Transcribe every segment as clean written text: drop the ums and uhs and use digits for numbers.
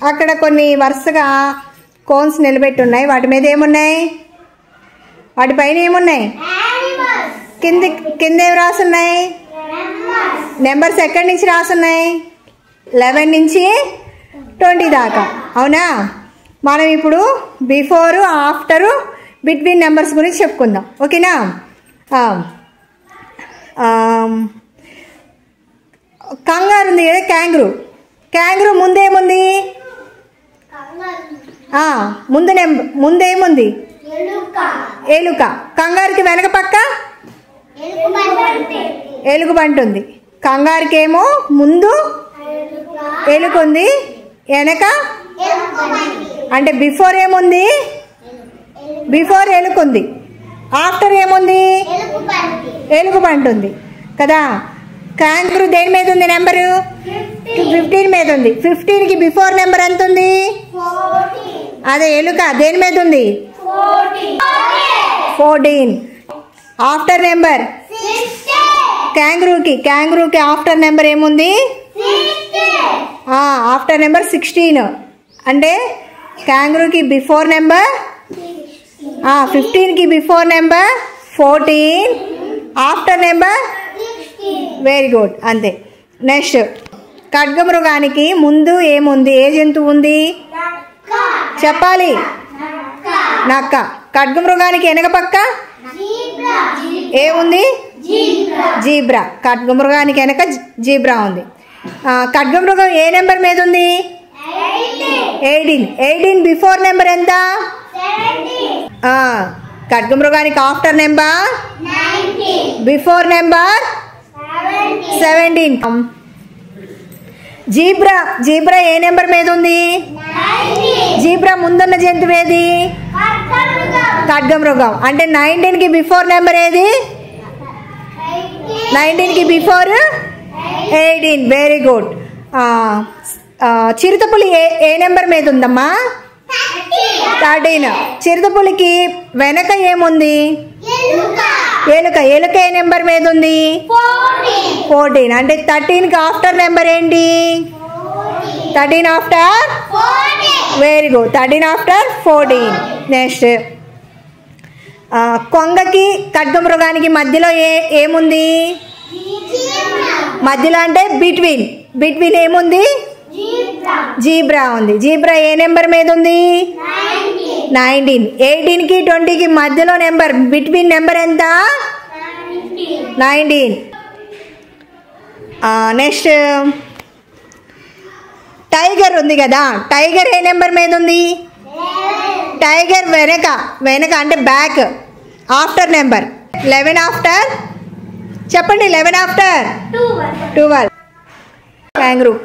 అక్కడ కొన్ని వరుసగా కోన్స్ నిలబెట్టి ఉన్నాయి. వాటి మీద ఏమున్నాయి? వాటిపైన ఏమున్నాయి? కింద ఏమి రాసున్నాయి? నెంబర్స్ ఎక్కడి నుంచి రాసున్నాయి? 11 నుంచి 20 దాకా. అవునా? మనం ఇప్పుడు బిఫోరు, ఆఫ్టరు, బిట్వీన్ నెంబర్స్ గురించి చెప్పుకుందాం. ఓకేనా? కంగారు ఉంది కదా, క్యాంగ్రూ ముందేముంది? ముందేముంది? ఎలుక. కంగారుకి వెనక పక్క ఎలుగుబంటి ఉంది. కంగారుకి ఏమో ముందు ఎలుక ఉంది, వెనక అంటే బిఫోర్ ఏముంది? బిఫోర్ ఎలుక ఉంది, ఆఫ్టర్ ఏముంది? ఎలుగుబంటి ఉంది కదా. క్యాంగ్రూ దేని మీద ఉంది? నెంబరు 15 మీద ఉంది. 15కి బిఫోర్ నెంబర్ ఎంత ఉంది? అదే ఎలుక దేని మీద ఉంది? 14. ఆఫ్టర్ నెంబర్ క్యాంగ్రూకి ఆఫ్టర్ నెంబర్ ఏముంది? After number 16. అంటే క్యాంగ్రూకి బిఫోర్ నెంబర్ 15కి before number 14, after number very good. అంతే. నెక్స్ట్ ఖడ్గమృగానికి ముందు ఏముంది? ఏ జంతువు ఉంది చెప్పాలి? నక్క. ఖడ్గమృగానికి వెనక పక్క ఏముంది? జీబ్రా. ఖడ్గమృగానికి వెనక జీబ్రా ఉంది. ఖడ్గమృగం ఏ నెంబర్ మీద ఉంది? 18 బిఫోర్ నెంబర్ ఎంత? ఖడ్గమృగానికి after number before number 17. Zebra ఏ నెంబర్ మీద ఉంది? జీబ్రా ముందున్న జంతువు ఏది? ఖడ్గమృగం. అంటే 19కి బిఫోర్ నెంబర్ ఏది? 19కి బిఫోర్ 18. Very good. చిరుతపులి ఏ నెంబర్ మీద ఉందమ్మా? 13. చిరుతపులికి వెనక ఏముంది? ఎలుక ఏ నెంబర్ మీద ఉంది? 14. అంటే 13కి ఆఫ్టర్ నెంబర్ ఏంటి? 13 after very good. 13 after 14. Next కొంగకి ఖడ్గమృగానికి మధ్యలో ఏముంది? మధ్యలో అంటే బిట్వీన్ ఏముంది? జీబ్రా ఉంది. జీబ్రా ఏ నెంబర్ మీద ఉంది? 19. 18కి 20కి మధ్యలో నెంబర్ బిట్వీన్ నెంబర్ ఎంత? 19. నెక్స్ట్ టైగర్ ఉంది కదా, టైగర్ ఏ నెంబర్ మీద ఉంది? టైగర్ వెనక అంటే బ్యాక్, ఆఫ్టర్ నెంబర్ 11 ఆఫ్టర్ చెప్పండి. 11 ఆఫ్టర్ 12.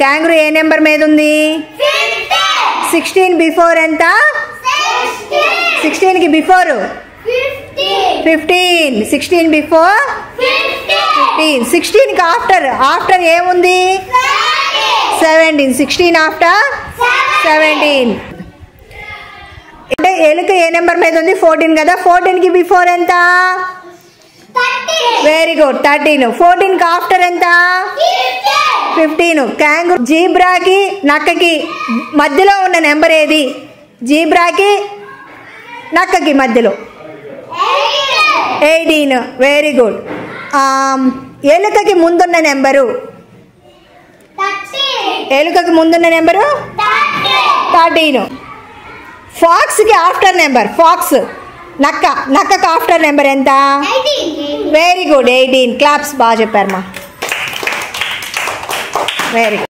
క్యాంగ్రూ ఏ నెంబర్ మీద ఉంది? 16 బిఫోర్ ఎంత? 16కి బిఫోర్ 15. 16 బిఫోర్ 15. 16కి ఆఫ్టర్ ఏముంది? 17. 16 ఆఫ్టర్ 17. అంటే ఎలుక ఏ నెంబర్ మీద ఉంది? 14 కదా. 14కి బిఫోర్ ఎంత? Very good 13. 14కి ఆఫ్టర్ ఎంత? 15. క్యాంగ్రూ జీబ్రాకి నక్కకి మధ్యలో ఉన్న నెంబర్ ఏది? జీబ్రాకి నక్కకి మధ్యలో 18. Very good. ఎలుకకి ముందున్న నెంబరు? ఎలుకకి ముందున్న నెంబరు 13. ఫాక్స్కి ఆఫ్టర్ నెంబర్? నక్కకి ఆఫ్టర్ నెంబర్ ఎంత? Very good 18. క్లాప్స్. బాగా చెప్పారమ్మా. Very good.